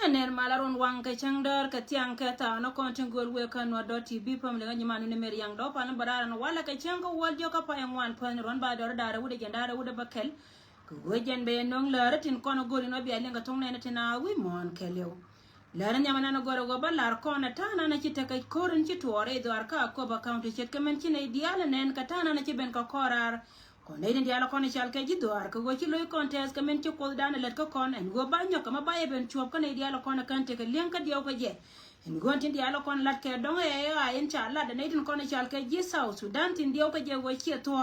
ner malaron wang ke changdar ke tiang ke ta no kontin gol we kan no doti bi pam le nyama ne mer yang do pan barara no wala ke chango wal jo ka pa yang wan pan ron ba dor dara wude jandara wude bakel ko gojen be non la tin kono goli no bi ale nga tong ne tina wi mon ke lew la nyama na no goro go balar kona tana na chita kai korin chi tuore do arka ko ba county chet kemen chi ne diala nen ka tana na chi ben ka korar kon ne diala kon chal ke ji do arka go chi loy contest kemen chi ko dana let ko kon en go ba nyo kama ba e ben chuop kon ne diala kon kan te ke len ka dio ko je en go tin diala kon lat ke dong e en cha la da ne tin kon chal ke ji South Sudan tin dio ko je go chi to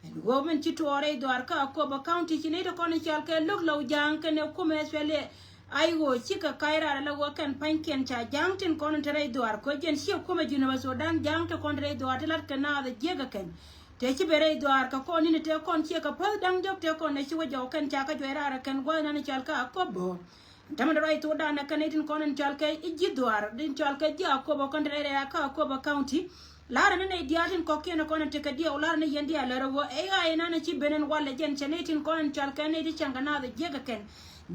en go men chi tuore do arka ko ba county chi ne to kon chal ke lok lo jang ke ne ko me swele aigo chika kaira la go kan panken cha jangtin kon tere doar ko jen shi ko me jino Sudan jangto kon tere doar telat kana de jega ken te ci bere doar ka kon ni te kon ci ka pal dang jok te kon ne ci wajo kan cha ka joira kan go na chal ka ko bo tama rai to da na kanetin kon chal ka iji doar din chal ka ja ko bo kon tere ka ko bo county lara ne diatin ko ken kon te ka dia lara ne yendi ala ro e ga ina na ci benen wala jen chanetin kon chal ka ne di changana de jega ken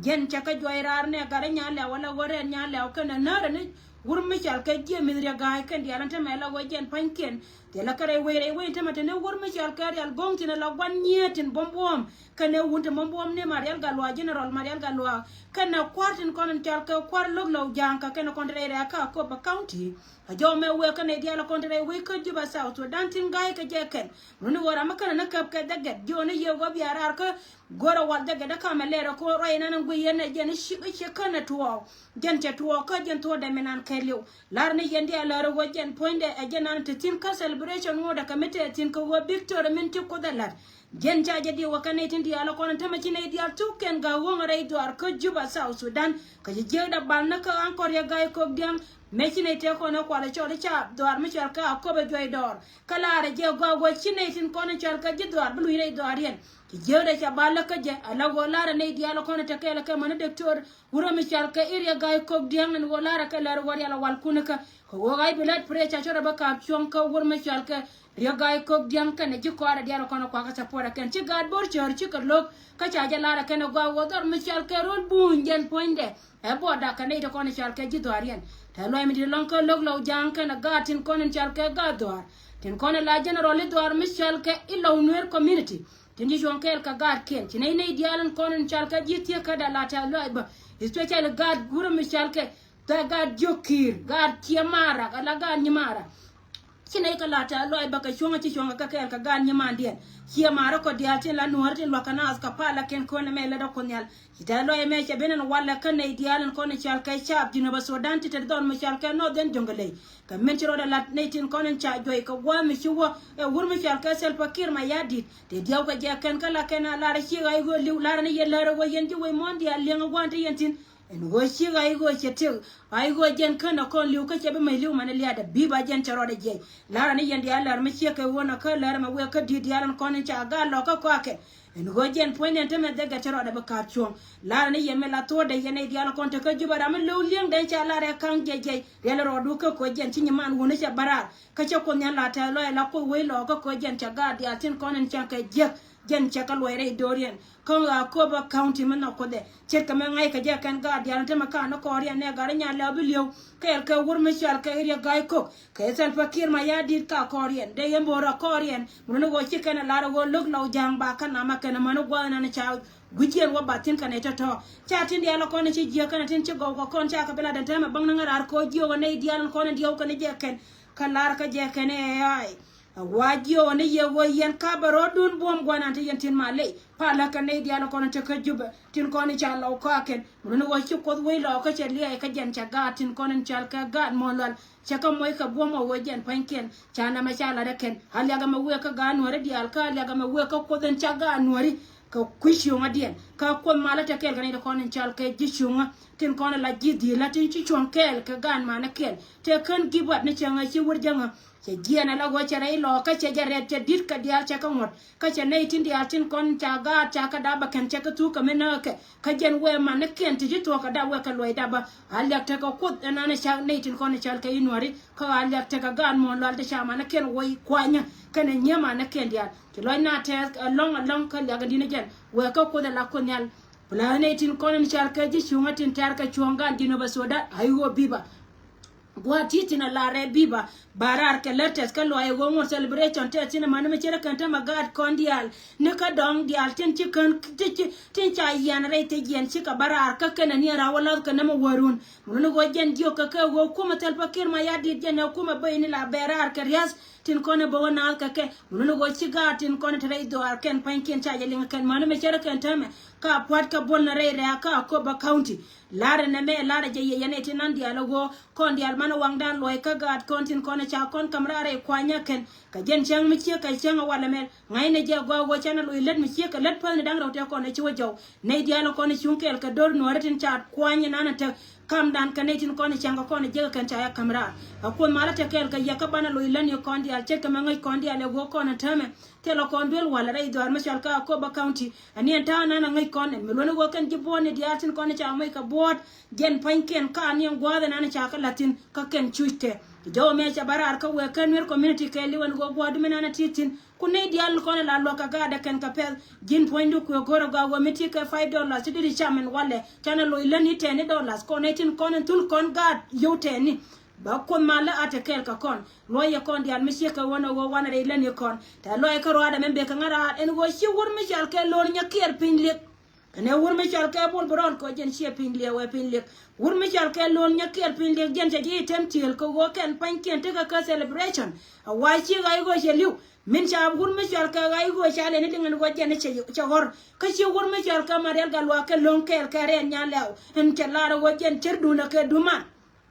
jen chaka joirar ne gara nyale wala wore nyale o kana nara ne wurmi chal ka je midria gaay kan dia lanta mela go jen panken te la kare were we tamata ne wurmi chal ka real gongti ne la wan nyetin bombom kana wunta bombom ne marial galwa general marial galwa kana kwartin konon chal ka kwar log lo janka kana kontrere ka ko ba county a jo me we kana dia la kontrere we ko juba South Sudan tin gaay ka je ken nunu wora makana na kap ka daget jo ne ye go biarar ka goro wal daga da kama lera ko rai nan guyen ne jen shi kana tuwa jen cha tuwa ka jen to da menan keliu lar ne yen dia lar go jen point e jen nan tin ka celebration mo da kamete tin ko victor min ti ko da lar jen cha je di wakane tin dia la ko nan tama chine dia tuken ga won rai do ar ko juba South Sudan ka je da ban na ka ankor ya ga ko diam mechine te ko na kwala chole cha do ar mi chal ka ko be joy dor kala re je go chine tin ko na chal ka je do ar bu rai do ar yen jewde cha balla ka je ala golara ne diala kono te kala ka man doctor wuro mi chal ka area gay ko diang en golara ka lar wari ala wal kunaka ko gay bilat pre cha chora ba ka chon ka wuro mi chal ka ria gay ko diang ka ne ji ko ara diala kono kwa ka sapora ken ci gad bor chor ci ka lok ka cha ja lara ka ne go wodor mi chal ka rol bunjen poinde e boda ka ne to kono chal ka ji dorian ta loy mi lon ka lok lo jang ka na gatin kono chal ka gador tin kono la general dor mi chal ka ilo nuer community tindi jonkel ka gad ken tinay ne dialan konon chalka jitia ka da lata loiba especially gad guru mi chalke ta gad jokir gad tiamara ala gad nyimara tinay ka lata loiba ka chonga ci chonga ka kel ka gad nyimandien tiamara ko diatin la nuarte lo kana as ka pala ken kono me la da konyal ita loy me che benen wala kan ne dialan konon chalka chap dino ba Sudan ti don mi chalka no den jongale ka mentiro da lat netin konon cha joy ka wa mi chuwa e wurmi chalka sel pakir ma yadit te diaw ka je ken kala ken ala ra chi ga go liw la ne yella ro yen ji we mondial lenga gwante yentin en go chi ga go chetil ay go jen kana kon liw ka chebe mai liw man liya da biba jen charo da je la ne yendi ala mi chi ka wona ka la ma we ka di dialan konon cha ga lo ka ko ke en go jen poinen te me daga charo da ba ka chon la ne yeme la to da yene dialan kon te ka juba da man liw leng da cha la re kan je yella ro du ka ko jen tin man wona cha barar ka cha ko nyan la ta lo la ko we lo ka ko jen cha ga dia tin konon cha ka je jen cha ka lo re dorian ko ko ba county man ko de che ka men ai ka je kan ga dia ta ma ka no ko ri ne ga nya la bi liw ka wur mi chal ka ri ga ko ka sel fakir ma ya dit ka ko ri de yem bo ra ko ri mun no go chi kana la ro go lok lo jang ba kana ma kana man go na na cha gujen wa batin kana to cha tin dia lo ko ne chi je kana tin chi go ko kon cha ka bela da ta ma bang na ngar ko jiyo ne dia ko ne dia ko ne je kan kalar ka je kan ai wajio ne ye wo yen kabaro dun bom gwana te yen tin male pala ka ne dia no kono te ka juba tin kono cha lo ka ken mun wo chi ko we lo ka che li ka jen cha ga tin kono chal ka ga mo lal cha ka moy ka bom wo jen panken cha na ma cha la de ken hal ya ga ma we ka ga no re dia ka ya ga ma we ka ko den cha ga no ri ka kwishu ngadien ka ko mala te kel ka ne kono chal ka jishunga tin kono la jidi la tin chi chon kel ka gan ma na kel te kan gibat ne changa chi wurjanga che giana la go chara ilo ka che jare che dit ka dia cha ka ngot ka che nei tin dia tin kon cha ga cha ka da ba ken cha ka tu ka mena ka jen we ma ne ken ti to ka da we ka loy da ba hal yak te ka kut na ne cha nei tin kon cha ka inwari ka hal yak te ka gan mo lal de cha ma ne ken we kwanya kana nyama ne ken dia ti loy na te long ka ya ga dina jen we ka ko da la ko nyal planetin konen charkaji chungatin tarka chuangan dino basoda ayo biba Guatitina la rebiba barar ke letes ka loy go celebration te tina man me chere kanta magad kondial ne ka dong dial tin chikan tin cha yan re te gen chika barar ka kana ni rawala ka na warun mun go gen dio ka go kuma tel pakir ma yadi gen kuma bayni la barar ke rias tin kone bo na ka ke mun go chiga tin kone tre do ar ken pankin cha yeling ken man me chere kanta me ka pat ka bon re ka ko ba county lara na me lara je yene tin nan dialogo kon dial man wangdan loy ka gad kontin kone cha kon kamrare kwanya ken ka jen chang mi che ka chang wala me ngai ne je go chana loy let mi che ka let pal ne dang rote kone chi wajo ne dialo kone chunkel ka dor no retin cha kwanya nana ta kam dan ka netin kone changa kone je kan cha ya kamra akon mala te kel ka yakabana loy lan yo kon dial che ka mangai kon dial go kone tame telo kon dwel wala rai do armashal ka ko ba county ani enta na ngai kon me lono go kan jibone diatin kone cha mai ka bot gen panken ka ani ngwada na cha ka latin ka ken chuite jo me cha barar ka we kan mer community ke liwan go gwadu me na titin kunne dial kone la loka ga da ken ka pel gin pointu ko goro ga go meti ka $5 tidiri chamen wale chana lo ilani $10 kone tin kone tul kon ga yote ni ba kon mala ate kel ka kon loye kon dial mi sheka wono go wana re ilani kon ta loye ka roada membe ka ngara en go shi wur mi shal ke lo nya kier pinlik ne wur mi shal ke bol bron ko jen shi pinlik we pinlik wur mi shal ke lo nya kier pinlik jen je ji temtil ko go ken panken te ka celebration a wa shi ga go she liu min cha wur mi shal ka ga go shale ne dingen go jen che hor ka shi wur mi shal ka marel ga lo ke lon kel ka re nya law en ke la ro jen cherdu na ke duma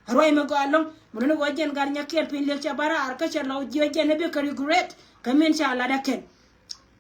roy me go along mun go jen gar nya kier pinlik cha bara ar ka che law je jen be ka regret ka min cha la da ken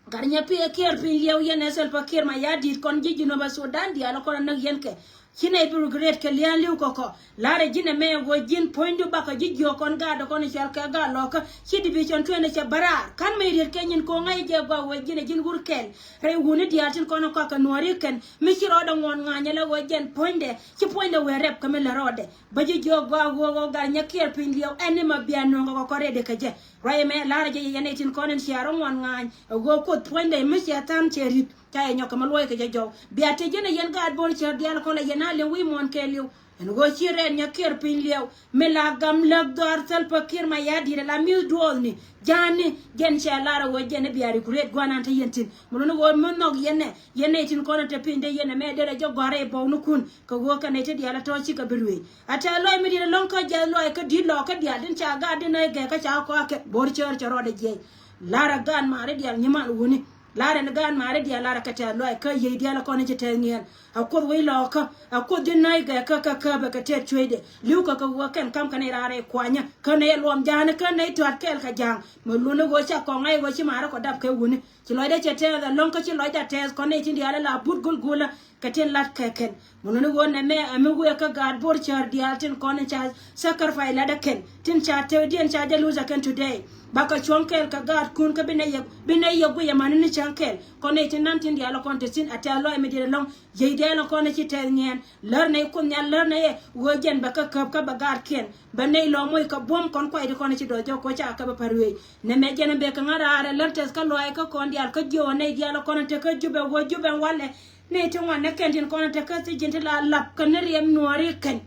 garnya pi kier pin yew yen sel pa kier ma yadi kon jiji no ba Sudan di ala kon nak yen ke kine bi regret ke lian liu koko lare jine me go jin point ba ka jiji kon ga do kon sel ka ga lo ka ci division 2 ne cha bara kan me rir kenyin ko ngai je go jine jin gurkel re woni di atin kon ko ka nori ken mi ci ro da ngon nganya la go jen point de ci point de we rep ka me la rode ba jiji go ga nya kier pin yew eni ma biano ko re de ka je Rai me lara je yene tin konen siaron wan ngan go ko twende mi siatan cherit kay nyoka malwoy ke jo biate jene yen gad bol cher dial ko la yena le wi mon ke liu en go chire nya ker pin liu me la gam lag dar tel pakir ma yadi la mi dol ni jani gen che lara wo jene biari kuret gwanan te yentin mono go mon nog yene tin konen te pin de yene me de jo gore bo nu kun ko go kan te diala to chi ka birwe ata loy mi de lon ko je loy ka di lo ka dia din cha ga din ne ge ka cha ko ke bor cher chero de je lara gan ma re dial nyima woni lara ne gan ma re dial lara ka ta loy ka ye diala ko ne te ngien akod we lo ka akod din nai ge ka ba ka te chwede liu ka go ken kam kan ra re kwanya ka ne lom jana ka ne to kel ka jang mo lu ne go cha ko ngai go chi ma ra ko dab ke woni chi loy de che te da lon ka chi loy da te ko ne tin diala la but gul gula ka ten lat ka ken mo ne go ne me go ka gad bor char dial tin ko ne cha sacrifice la da ken tin cha te dien cha de luza ken today baka chonkel ka gad kun ka bine ye go ya manini chankel ko ne tin nan tin diala kon te tin ata loy me de long ye de la ko ne chi te ngien ler ne kun ya ler ne wo jen baka ka ba gad ken ba ne lo moy ka bom kon ko de ko ne chi do jo ko cha ka ba parwe ne me jen be ka ngara are ler tes ka loy ka kon dial ka jo ne diala ko ne te ka jube wo jube wale ne tin wan ne ken tin ko ne te ka ti jinte la lap ka ne rem nori ken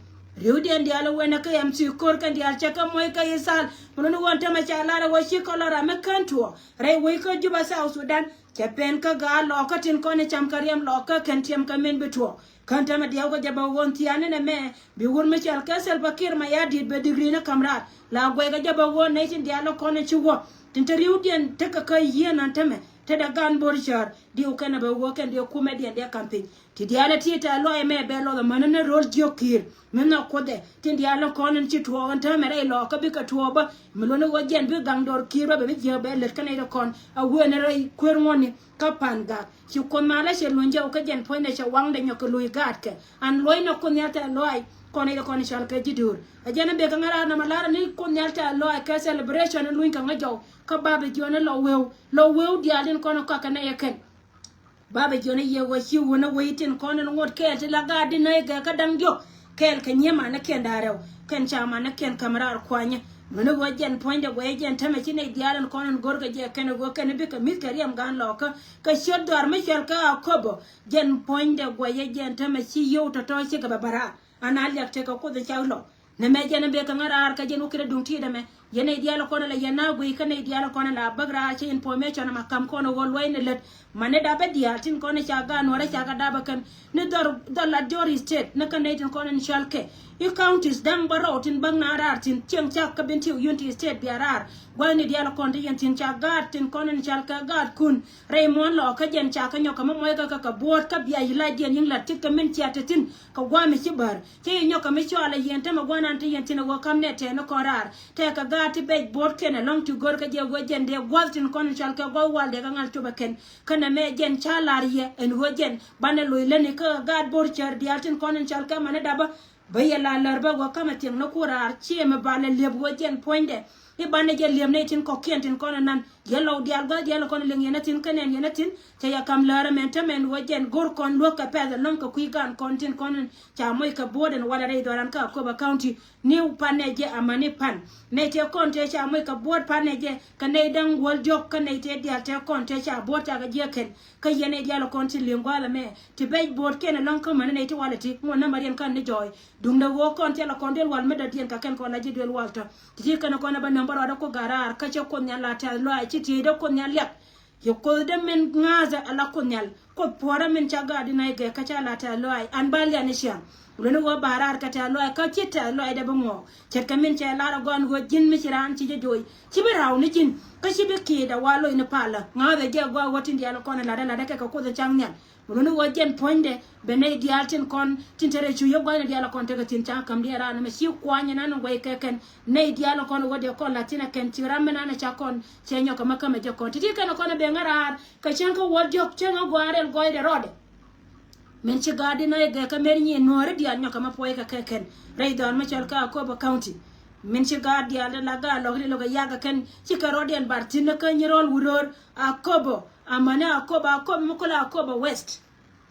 Rudi and Diallo when a kayam to cork and the alchaka moika yesal, when you want to match a lara was she color a mecantua. Ray wake Juba South Sudan, Japan Kaga, Locket in Konicham Kariam Locker, Kentiam Kamin Betua. Kantama Diago Jaba won Tian and a man, be would Michel Castle Bakir Mayadi, but the green camera. La Wega Jaba won Nation Diallo Konichua. Tinteriudian take a kay yen and teme. Teda gan borchar di ukana be woken di comedy dia campaign ti diala ti ta lo e me be lo manana rol jokir menna kode ti diala konen ti to on ta mere lo ka bi ka to ba melono wogen bi gang dor kiro be je be le kana ida kon a wona rai kwer woni ka panga ti kon mala she lonja o ka gen poine che wang de nyoko lui gatke an loy no kon yata loy kone ida kon shal ka jidur a jana be ka ngara na malara ni kon yata loy ka celebration lui ka ngajo ka baba jona lo wew dialin kono ka kana yeken baba jona ye wo shi wona waitin kono ngot ke te la gadi na ga ka dangjo kel ka nyema na ken darew ken chama na ken kamrar kwanya Mano go jen point go jen tama chine dialan konon gorga je ken go ken bi ka mit kariam gan lo ka shod dor me shel ka kobo jen point go ye jen tama chi yo to chi ka bara anal yak te ka ko de chawlo ne me jen be ka ngara ka jen ukire dum ti de me yene diala kono la yana go ka ne diala kono la bagra chi information ma kam kono go loy ne let mane da be dial tin kono cha gan wala cha ga da ba kan ne dor la jori state ne kan ne tin kono ni shalke you counties dang barot in bang narar tin cheng chak ka binti unity state biarar gwani diala konde yen tin cha gad tin konen chal ka gad kun raymond lo ka jen cha ka nyoka mo ka bot ka bia yila dien yin la tik ka min cha tin ka gwami sibar ke nyoka mi chala yen te ma gwana ante yen tin go kam ne te no korar te ka gad ti be bot ken long to gor ka je go jen de gwal tin konen chal ka go wal de ka ngal to ken kana me jen cha lar ye en ho jen bane lo ile ka gad bor char dial tin konen chal ka mane daba baya la larba go kama tiang no kura chi me bale leb go jen poinde e bane je lem ne tin ko kentin kono nan yellow dial ga dial kono len yenatin kanen yenatin te ya kam lara men tamen go jen gor kon lo ka peda non ko kuigan kontin kono cha moy ka boden wala re doran ka ko ba county new paneje amani pan ne te konte cha moy ka bod paneje ka ne dan wol jok ka ne te dial te konte cha bota ga je ken ka yene dial kontin lengwala me te be bod ken non ko man ne te wala ti mo na mariam kan ne joy dung da wo konte la kondel wal me da dien ka ken ko la ji del walta ti kana ko na ba number da ko garar ka che ko nyala ta lo ai ti da ko nyal yo ko de men ngaza ala ko nyal ko pora men chaga dina ge ka cha la ta lo ai an bal ya ni sha ulo go barar ka ta lo ai ka ti ta lo ai da bango chet ka men cha la gon go jin mi chiran ti joy ti be raw ni jin ka shi be ki da walo ina pala ngaza je go wotin dia la ko na la ka ko da chang nyal ulo go jen ponde bene dial tin kon tin tere chu yo go na dia la kon te ka tin cha kam dia ra na me shi kwanya na no go ke ken ne dia la kon go de ko la tin ken ti ram na na cha kon che nyo ka makama je kon ti ka kon be ngara ka chen ko wo jok chen go arel go de rode men ci gadi na ga ka mer ni nore dia nyo ka ma poy ka ken ray don ma chal ka ko ba county men ci gadi ala la ga lo ga ya ga ken ci ka rode en bartin ka ni rol wuror akobo amana akoba mo ko la akoba west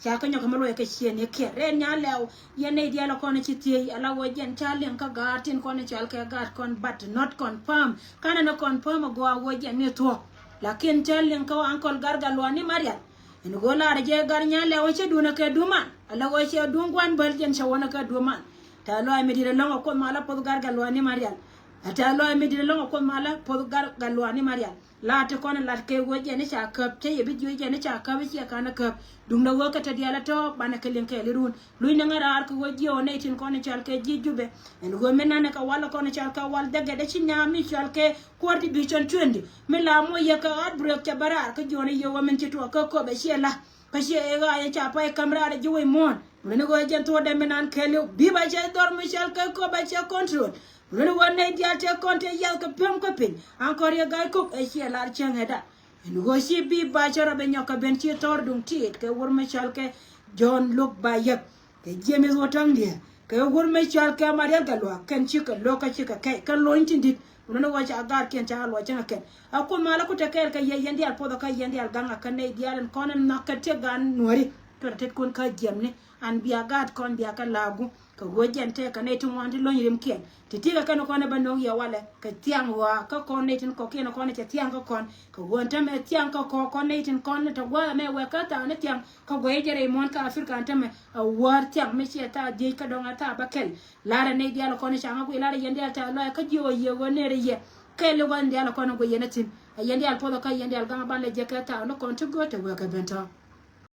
cha ka nyo ka malo ka chien ye ke re nya lew ye ne dia la kon ci tie ala wo jen chalen ka gatin kon chal ka gat kon but not confirm kana no confirm go wo jen ne to lakin chalen ka ankol gargalwa ni maria en go la je gar nya lew ci duna ka duma ala wo ci dungwan bal jen cha wona ka duma ta lo ay medira longo ko mala pod gargalwa ni maria ata lo ay medira longo ko mala pod gargalwa ni maria la te kon la ke go je ne cha kap te ye bi je ne cha kap ci ka na kap dum na wo ka ta dia la to bana ke len ke lirun luy na ngara ar ko go je o ne tin kon chal ke ji jube en go menana ka wala kon chal ka wal daga de ci nyami chal ke ko di bi chon twendi me la mo ye ka ad bro ke barar ka jone ye wo men ci to ka ko be shela ka she e ga ye cha pa kamra de juwe mon ne go je to de menan ke lu bi ba je dor mi chal ka ko ba che control Rene wane dia te konte yel ka pem ko pin encore ye gay ko e ci la chengeda en go si bi ba chara be nyoka ben ci tor dum tit ke wor me chal ke John look ba yek ke James wotang dia ke wor me chal ke Mariam galwa ken ci ka lo ka ci ka kai kan lo intindit rene wa cha gar ken cha lo cha ken akko mala ko te ker ka ye yendi al podo ka yendi al ganga kan ne dialen konen nakate gan nori to tet kon ka jemne an biya gad kon biya ka lagu ka gojen te ka ne tun wandi lo yirim ken titiga kan ko ne bandong ya wala ka tiang wa ka kon ne tin ko ken ko ne tiang ko kon ka wonta me tiang ko ko ne tin kon ne to wa me we ka ta ne tiang ka gojere mon ka afrika tame war tiang me che ta de ka donga ta bakel lara ne dialo ko ne changa ko lara yende ta lo ka jiwo ye wonere ye kele wandi ala ko ne go yenatin yende al podo ka yende al ganga balle je ka ta no kon to go to we ka benta